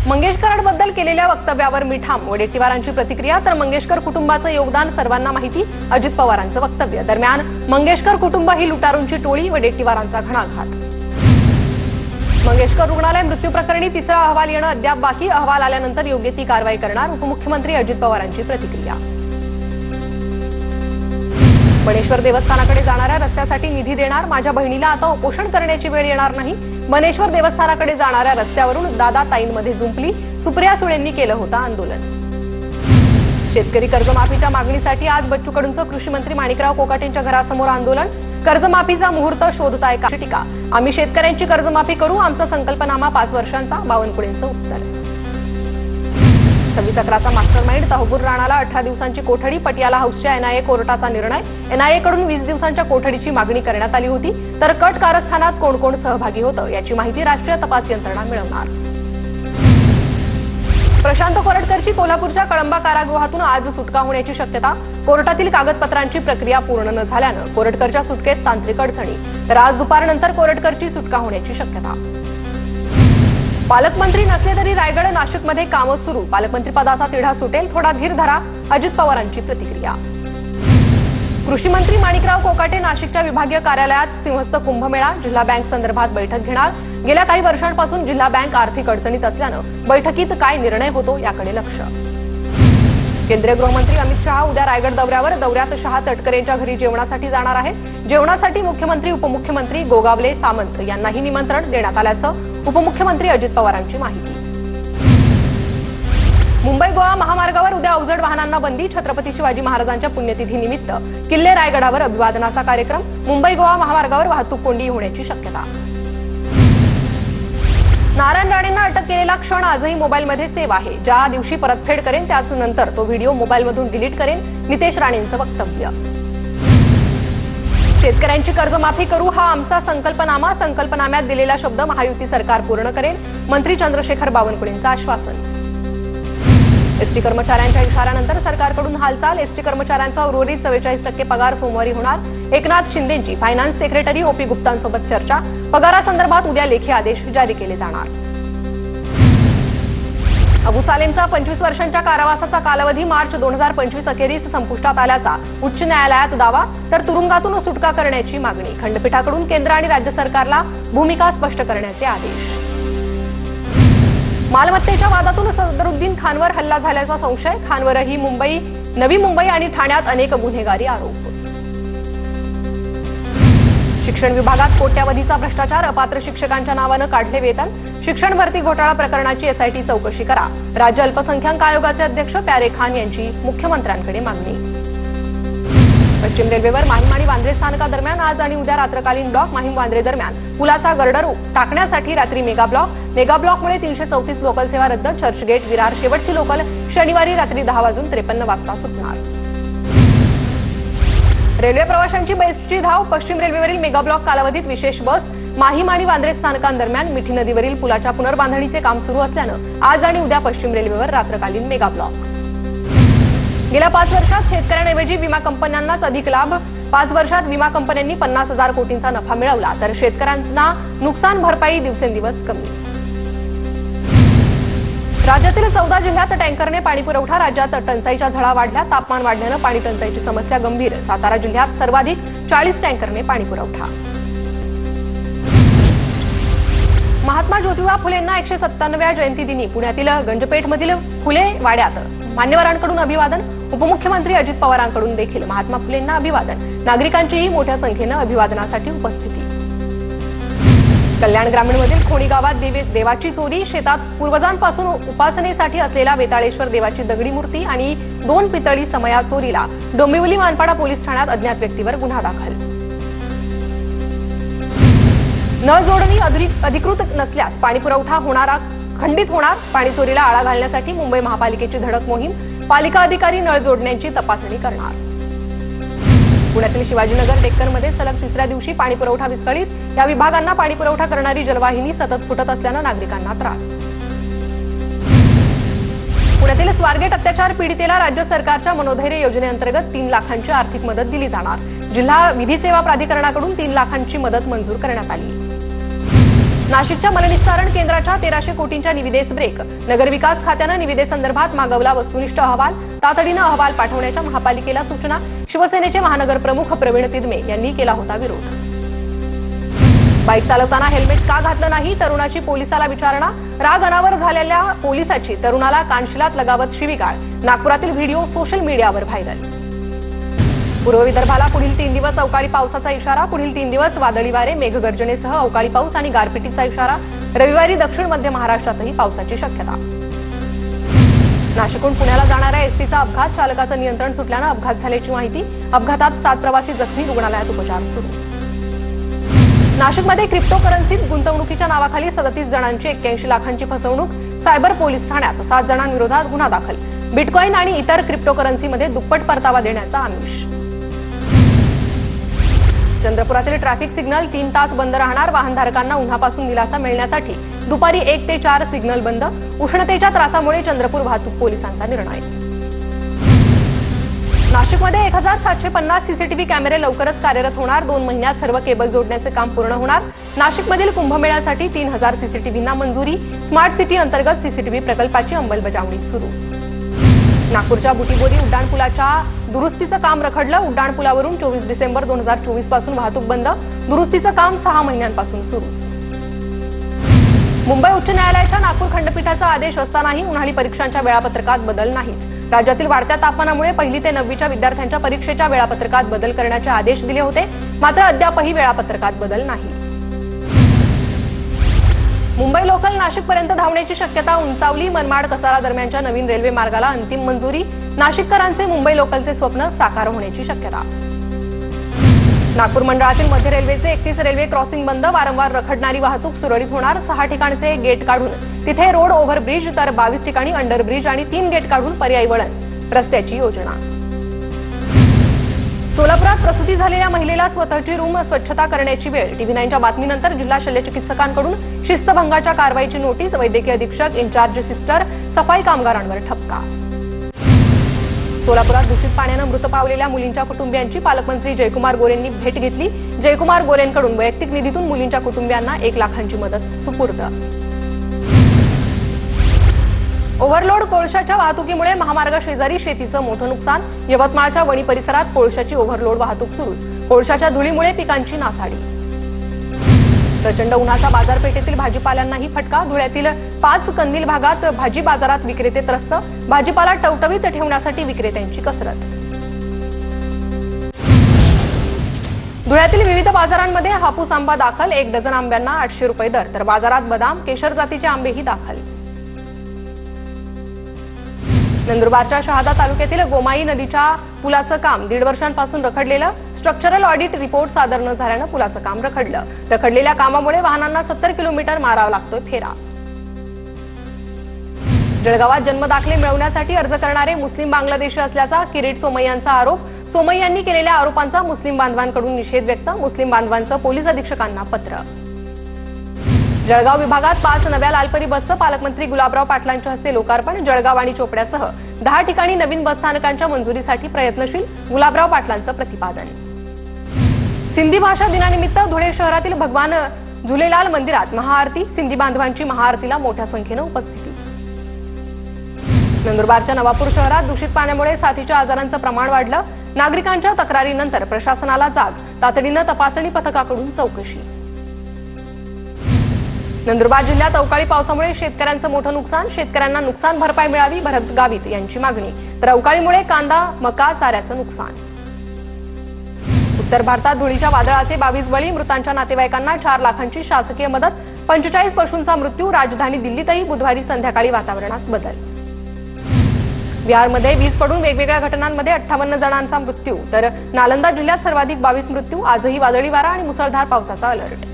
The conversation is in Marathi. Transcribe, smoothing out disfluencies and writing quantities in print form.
मंगेशकरांबद्दल केलेल्या वक्तव्यावर मिठाम वडेट्टीवारांची प्रतिक्रिया, तर मंगेशकर कुटुंबाचं योगदान सर्वांना माहिती, अजित पवारांचं वक्तव्य. दरम्यान मंगेशकर कुटुंब ही लुटारूंची टोळी, वडेट्टीवारांचा घणाघात. मंगेशकर रुग्णालय मृत्यू प्रकरणी तिसरा अहवाल येणं अद्याप बाकी, अहवाल आल्यानंतर योग्य ती कारवाई करणार, उपमुख्यमंत्री अजित पवारांची प्रतिक्रिया. बनेश्वर देवस्थानाकडे जाणाऱ्या रस्त्यासाठी निधी देणार, माझ्या बहिणीला आता उपोषण करण्याची वेळ येणार नाही. बनेश्वर देवस्थानाकडे जाणाऱ्या रस्त्यावरून दादा ताईंमध्ये जुंपली, सुप्रिया सुळेंनी केलं होतं आंदोलन. शेतकरी कर्जमाफीच्या मागणीसाठी आज बच्चू कडूंचं कृषी मंत्री माणिकराव कोकाटेंच्या घरासमोर आंदोलन. कर्जमाफीचा मुहूर्त शोधताय का टीका, आम्ही शेतकऱ्यांची कर्जमाफी करू, आमचा संकल्पनामा 5 वर्षांचा, बावनकुळेंचं उत्तर. 26 अकराचा मास्टरमाइंड तहबूर राणाला 18 दिवसांची कोठडी, पटियाला हाऊसच्या एनआयए कोर्टाचा निर्णय. एनआयए कडून 20 दिवसांच्या कोठडीची मागणी करण्यात आली होती, तर कट कारस्थानात कोण कोण सहभागी होतं याची माहिती राष्ट्रीय तपास यंत्रणा मिळवणार. प्रशांत कोरटकरची कोल्हापूरच्या कळंबा कारागृहातून आज सुटका होण्याची शक्यता. कोर्टातील कागदपत्रांची प्रक्रिया पूर्ण न झाल्यानं कोरटकरच्या सुटकेत तांत्रिक अडचणी, तर आज दुपारनंतर कोरटकरची सुटका होण्याची शक्यता. पालकमंत्री नसले तरी रायगड नाशिकमध्ये कामं सुरू, पालकमंत्री पदाचा तिढा सुटेल, थोडा धीर धरा, अजित पवारांची प्रतिक्रिया. कृषी मंत्री माणिकराव कोकाटे नाशिकच्या विभागीय कार्यालयात सिंहस्थ कुंभमेळा, जिल्हा बँक संदर्भात बैठक घेणार. गेल्या काही वर्षांपासून जिल्हा बँक आर्थिक अडचणीत असल्यानं बैठकीत काय निर्णय होतो याकडे लक्ष. केंद्रीय गृहमंत्री अमित शहा उद्या रायगड दौऱ्यात शहा तटकरेंच्या घरी जेवणासाठी जाणार आहे. जेवणासाठी मुख्यमंत्री उपमुख्यमंत्री गोगावले सामंत यांनाही निमंत्रण देण्यात आल्याचं उपमुख्यमंत्री अजित पवारांची माहिती. मुंबई गोवा महामार्गावर उद्या अवजड वाहनांना बंदी, छत्रपती शिवाजी महाराजांच्या पुण्यतिथीनिमित्त किल्ले रायगडावर अभिवादनाचा कार्यक्रम. मुंबई गोवा महामार्गावर वाहतूक कोंडी होण्याची शक्यता. नारायण राणेंना अटक केलेला क्षण आजही मोबाईलमध्ये सेव्ह आहे. ज्या दिवशी परतफेड करेन त्याच नंतर तो व्हिडिओ मोबाईलमधून डिलीट करेन, नितेश राणेंचं वक्तव्य. शेतकऱ्यांची कर्जमाफी करू, हा आमचा संकल्पनामा, संकल्पनाम्यात दिलेला शब्द महायुती सरकार पूर्ण करेल, मंत्री चंद्रशेखर बावनकुळेंचं आश्वासन. एसटी कर्मचाऱ्यांच्या इशाऱ्यानंतर सरकारकडून हालचाल, एसटी कर्मचाऱ्यांचा उर्वरित 44% पगार सोमवारी होणार. एकनाथ शिंदेंची फायनान्स सेक्रेटरी ओपी गुप्तांसोबत चर्चा, पगारासंदर्भात उद्या लेखी आदेश जारी केले जाणार. अबू सालेमचा 25 वर्षांच्या कारावासाचा कालावधी मार्च 2025 अखेरीस संपुष्टात आल्याचा उच्च न्यायालयात दावा, तर तुरुंगातून सुटका करण्याची मागणी. खंडपीठाकडून केंद्र आणि राज्य सरकारला भूमिका स्पष्ट करण्याचे आदेश. मालमत्तेच्या वादातून सदरुद्दीन खानवर हल्ला झाल्याचा संशय, खानवरही नवी मुंबई आणि ठाण्यात अनेक गुन्हेगारी आरोप. शिक्षण विभागात कोट्यावधीचा भ्रष्टाचार, अपात्र शिक्षकांच्या नावानं काढले वेतन. शिक्षण भरती घोटाळा प्रकरणाची एसआयटी चौकशी करा, राज्य अल्पसंख्याक आयोगाचे अध्यक्ष प्यारे खान यांची मुख्यमंत्र्यांकडे मागणी. पश्चिम रेल्वेवर माहीम आणि वांद्रे स्थानकादरम्यान आज आणि उद्या रात्रकालीन ब्लॉक. माहीम वांद्रे दरम्यान पुलाचा गर्डर टाकण्यासाठी रात्री मेगा ब्लॉकमुळे 334 लोकल सेवा रद्द. चर्चगेट विरार शेवटची लोकल शनिवारी रात्री 10:53 सुटणार. रेल्वे प्रवाशांची बेस्टची धाव, पश्चिम रेल्वेवरील मेगा ब्लॉक कालावधीत विशेष बस. माहीम आणि वांद्रे स्थानकांदरम्यान मिठी नदीवरील पुलाच्या पुनर्बांधणीचे काम सुरू असल्यानं आज आणि उद्या पश्चिम रेल्वेवर रात्रकालीन मेगा ब्लॉक. गेल्या 5 वर्षात शेतकऱ्यांऐवजी विमा कंपन्यांनाच अधिक लाभ. 5 वर्षात विमा कंपन्यांनी 50,000 कोटींचा नफा मिळवला, तर शेतकऱ्यांना नुकसान भरपाई दिवसेंदिवस कमी. राज्यातील 14 जिल्ह्यात टँकरने पाणी पुरवठा, राज्यात टंचाईच्या झळा वाढल्या. तापमान वाढल्यानं पाणी टंचाईची समस्या गंभीर. सातारा जिल्ह्यात सर्वाधिक 40 टँकरने पाणी पुरवठा. महात्मा ज्योतिबा फुलेंना 157व्या जयंतीदिनी पुण्यातील गंजपेठमधील फुले वाड्यात मान्यवरांकडून अभिवादन. उपमुख्यमंत्री अजित पवारांकडून देखील महात्मा फुलेंना अभिवादन. नागरिकांचीही मोठ्या संख्येनं अभिवादनासाठी उपस्थिती. कल्याण ग्रामीणमधील खोणी गावात देवाची चोरी, शेतात पूर्वजांपासून उपासनेसाठी असलेला वेताळेश्वर देवाची दगडी मूर्ती आणि 2 पितळी समया चोरीला. डोंबिवली मानपाडा पोलीस ठाण्यात अज्ञात व्यक्तीवर गुन्हा दाखल. नळ जोडणी अधिकृत नसल्यास पाणी पुरवठा खंडित होणार. पाणी चोरीला आळा घालण्यासाठी मुंबई महापालिकेची धडक मोहीम. पालिका अधिकारी नळ जोडण्यांची तपासणी करणार. पुण्यातील शिवाजीनगर डेक्कनमध्ये सलग 3ऱ्या दिवशी पाणी पुरवठा विस्कळीत. या विभागांना पाणी पुरवठा करणारी जलवाहिनी सतत फुटत असल्यानं नागरिकांना त्रास. पुण्यातील स्वारगेट अत्याचार पीडितेला राज्य सरकारच्या मनोधैर्य योजनेअंतर्गत 3 लाखांची आर्थिक मदत दिली जाणार. जिल्हा विधी सेवा प्राधिकरणाकडून 3 लाखांची मदत मंजूर करण्यात आली. नाशिकच्या मलनिस्सारण केंद्राच्या 1300 कोटींच्या निविदेस ब्रेक. नगरविकास खात्यानं निविदेसंदर्भात मागवला वस्तुनिष्ठ अहवाल. तातडीनं अहवाल पाठवण्याच्या महापालिकेला सूचना. शिवसेनेचे महानगर प्रमुख प्रवीण तिदमे यांनी केला होता विरोध. बाईक चालवताना हेल्मेट का घातलं नाही, तरुणाची पोलिसाला विचारणा. राग अनावर झालेल्या पोलिसाची तरुणाला कानशिलात लगावत शिवीगाळ. नागपुरातील व्हिडिओ सोशल मीडियावर व्हायरल. पूर्व विदर्भाला पुढील 3 दिवस अवकाळी पावसाचा इशारा. पुढील 3 दिवस वादळी वारे, मेघगर्जनेसह अवकाळी पाऊस आणि गारपिटीचा इशारा. रविवारी दक्षिण मध्य महाराष्ट्रातही पावसाची शक्यता. नाशिकहून पुण्याला जाणाऱ्या एसटीचा अपघात. चालकाचं नियंत्रण सुटल्यानं अपघात झाल्याची माहिती. अपघातात 7 प्रवासी जखमी, रुग्णालयात उपचार सुरू. नाशिकमध्ये क्रिप्टोकरन्सीत गुंतवणुकीच्या नावाखाली 37 जणांची 81 लाखांची फसवणूक. सायबर पोलीस ठाण्यात 7 जणांविरोधात गुन्हा दाखल. बिटकॉइन आणि इतर क्रिप्टोकरन्सीमध्ये दुप्पट परतावा देण्याचा आमिष. चंद्रपुरातील ट्रॅफिक सिग्नल 3 तास बंद राहणार. वाहनधारकांना उन्हापासून दिलासा मिळण्यासाठी दुपारी 1 ते 4 सिग्नल बंद. उष्णतेच्या त्रासामुळे चंद्रपूर वाहतूक पोलिसांचा निर्णय. नाशिकमध्ये 1750 सीसीटीव्ही कॅमेरे लवकरच कार्यरत होणार. 2 महिन्यात सर्व केबल जोडण्याचे काम पूर्ण होणार. नाशिकमधील कुंभमेळ्यासाठी 3000 सीसीटीव्हींना मंजुरी. स्मार्ट सिटी अंतर्गत सीसीटीव्ही प्रकल्पाची अंमलबजावणी सुरू. नागपूरच्या बुटीबोरी उड्डाणपुलाच्या दुरुस्तीचं काम रखडलं. उड्डाणपुलावरून 24 डिसेंबर 2024 पासून वाहतूक बंद. दुरुस्तीचं काम 6 महिन्यांपासून सुरूच. मुंबई उच्च न्यायालयाच्या नागपूर खंडपीठाचा आदेश असतानाही उन्हाळी परीक्षांच्या वेळापत्रकात बदल नाहीच. राज्यातील वाढत्या तापमानामुळे 1ली ते 9वीच्या विद्यार्थ्यांच्या परीक्षेच्या वेळापत्रकात बदल करण्याचे आदेश दिले होते, मात्र अद्यापही वेळापत्रकात बदल नाही. मुंबई लोकल नाशिकपर्यंत धावण्याची शक्यता उंचावली. मनमाड कसारा दरम्यानच्या नवीन रेल्वे मार्गाला अंतिम मंजुरी. नाशिककरांचे मुंबई लोकलचे स्वप्न साकार होण्याची शक्यता. नागपूर मंडळातील मध्य रेल्वेचे 31 रेल्वे क्रॉसिंग बंद. वारंवार रखडणारी वाहतूक सुरळीत होणार. 6 ठिकाणचे गेट काढून तिथे रोड ओव्हरब्रिज, तर 22 ठिकाणी अंडरब्रिज आणि 3 गेट काढून पर्यायी वळण रस्त्याची योजना. सोलापुरात प्रसूती झालेल्या महिलेला स्वतःची रूम स्वच्छता करण्याची वेळ. TV9च्या बातमीनंतर जिल्हा शल्यचिकित्सकांकडून शिस्तभंगाच्या कारवाईची नोटीस. वैद्यकीय अधीक्षक, इन्चार्ज सिस्टर, सफाई कामगारांवर ठपका. सोलापुरात दूषित पाण्यानं मृत पावलेल्या मुलींच्या कुटुंबियांची पालकमंत्री जयकुमार गोरेंनी भेट घेतली. जयकुमार गोरेंकडून वैयक्तिक निधीतून मुलींच्या कुटुंबियांना 1 लाखांची मदत सुपूर्द. ओव्हरलोड कोळशाच्या वाहतुकीमुळे महामार्ग शेजारी शेतीचं मोठं नुकसान. यवतमाळच्या वणी परिसरात कोळशाची ओव्हरलोड वाहतूक सुरूच. कोळशाच्या धुळीमुळे पिकांची नासाडी. प्रचंड उन्हाचा बाजारपेठेतील भाजीपाल्यांनाही फटका. धुळ्यातील 5 कंदील भागात भाजी बाजारात विक्रेते त्रस्त. भाजीपाला टवटवीत ठेवण्यासाठी विक्रेत्यांची कसरत. धुळ्यातील विविध बाजारांमध्ये हापूस आंबा दाखल. 1 डझन आंब्यांना 800 रुपये दर, तर बाजारात बदाम, केशर जातीचे आंबेही दाखल. नंदुरबारच्या शहादा तालुक्यातील गोमाई नदीच्या पुलाचं काम 1.5 वर्षांपासून रखडलेलं. स्ट्रक्चरल ऑडिट रिपोर्ट सादर न झाल्यानं पुलाचं काम रखडलं. रखडलेल्या कामामुळे वाहनांना 70 किलोमीटर मारावा लागतोय फेरा. जळगावात जन्मदाखले मिळवण्यासाठी अर्ज करणारे मुस्लिम बांगलादेशी असल्याचा किरीट सोमय्यांचा आरोप. सोमय्यांनी केलेल्या आरोपांचा मुस्लिम बांधवांकडून निषेध व्यक्त. मुस्लिम बांधवांचं पोलीस अधीक्षकांना पत्र. जळगाव विभागात 5 नव्या लालपरी बसचं पालकमंत्री गुलाबराव पाटलांच्या हस्ते लोकार्पण. जळगाव आणि चोपड्यासह 10 ठिकाणी नवीन बसस्थानकांच्या मंजुरीसाठी प्रयत्नशील. गुलाबराव पाटलांचं प्रतिपादन. सिंधी भाषा दिनानिमित्त धुळे शहरातील भगवान झुलेलाल मंदिरात महाआरती. सिंधी बांधवांची महाआरतीला मोठ्या संख्येनं उपस्थिती. नंदुरबारच्या नवापूर शहरात दूषित पाण्यामुळे साथीच्या आजारांचं प्रमाण वाढलं. नागरिकांच्या तक्रारीनंतर प्रशासनाला जाग. तातडीनं तपासणी पथकाकडून चौकशी. नंदुरबार जिल्ह्यात अवकाळी पावसामुळे शेतकऱ्यांचं मोठं नुकसान. शेतकऱ्यांना नुकसान भरपाई मिळावी, भरत गावित यांची मागणी. तर अवकाळीमुळे कांदा, मका, चाऱ्याचं नुकसान. उत्तर भारतात धुळीच्या वादळाचे 22 बळी. मृतांच्या नातेवाईकांना 4 लाखांची शासकीय मदत. 45 पशूंचा मृत्यू. राजधानी दिल्लीतही बुधवारी संध्याकाळी वातावरणात बदल. बिहारमध्ये वीज पडून वेगवेगळ्या घटनांमध्ये 58 जणांचा मृत्यू. तर नालंदा जिल्ह्यात सर्वाधिक 22 मृत्यू. आजही वादळी वारा आणि मुसळधार पावसाचा अलर्ट.